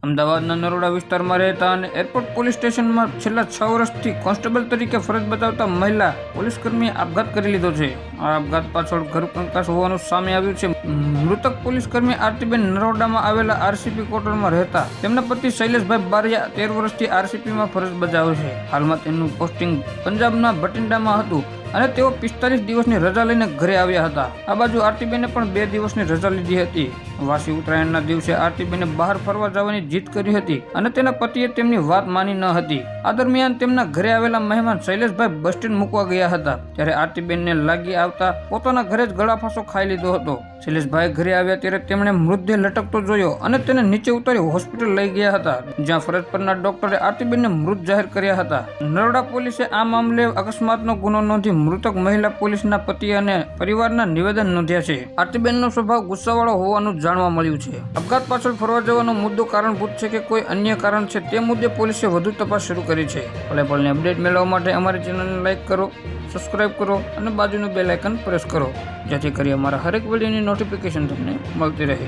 અમદાવાદના નરોડા વિસ્તારમાં રહેતા અને એરપોર્ટ પોલીસ સ્ટેશનમાં છેલ્લા 6 વર્ષથી કોન્સ્ટેબલ તરીકે ફરજ બજાવતા મહિલા પોલીસકર્મીએ આપઘાત કરી લીધો છે. આ આપઘાત પાછળ ઘર કંકાસ હોવાનું સામે આવ્યું છે. મૃતક પોલીસકર્મી આરતીબેન નરોડામાં આવેલા આરસીપી ક્વાર્ટરમાં રહેતા તેમના પતિ શૈલેષભાઈ બારિયા 13 વર્ષથી આરસીપીમાં ફરજ બજાવે છે. હાલમાં તેમનું પોસ્ટિંગ પંજાબના ભટિંડામાં હતું અને તેઓ 45 દિવસની રજા લઈને ઘરે આવ્યા હતા. આ બાજુ આરતીબેને પણ 2 દિવસની રજા લીધી હતી. વાસી ઉત્તરાયણના દિવસે આરતીબેને બહાર ફરવા જવાની જીદ કરી હતી અને તેના પતિએ તેમની વાત માની ન હતી. આ દરમિયાન તેમના ઘરે આવેલા મહેમાન શૈલેષભાઈ બસ સ્ટેન્ડ મૂકવા ગયા હતા ત્યારે આરતીબેનને લાગી આવતા પોતાના ઘરે જ ગળાફાંસો ખાઈ લીધો હતો. શૈલેષભાઈ ઘરે આવ્યા ત્યારે તેમણે મૃતદેહ લટકતો જોયો અને તેને નીચે ઉતારી હોસ્પિટલ લઈ ગયા હતા, જ્યાં ફરજ પરના ડોક્ટરે આરતીબેનને મૃત જાહેર કર્યા હતા. નરોડા પોલીસે આ મામલે અકસ્માતનો ગુનો નોંધી મૃતક મહિલા પોલીસના પતિ અને પરિવારના નિવેદન નોંધ્યા છે. આરતીબેનનો સ્વભાવ ગુસ્સાવાળો હોવાનું જાણવા મળ્યું છે. આપઘાત પાછળ ફરવા જવાનો મુદ્દો કારણભૂત છે કે કોઈ અન્ય કારણ છે તે મુદ્દે પોલીસે વધુ તપાસ શરૂ કરી છે. પળે પળની અપડેટ મેળવવા માટે અમારી ચેનલને લાઇક કરો, સબસ્ક્રાઇબ કરો અને બાજુનું બેલ આઇકન પ્રેસ કરો, જેથી કરી અમારા હરેક વિડીયોની નોટિફિકેશન તમને મળતી રહે.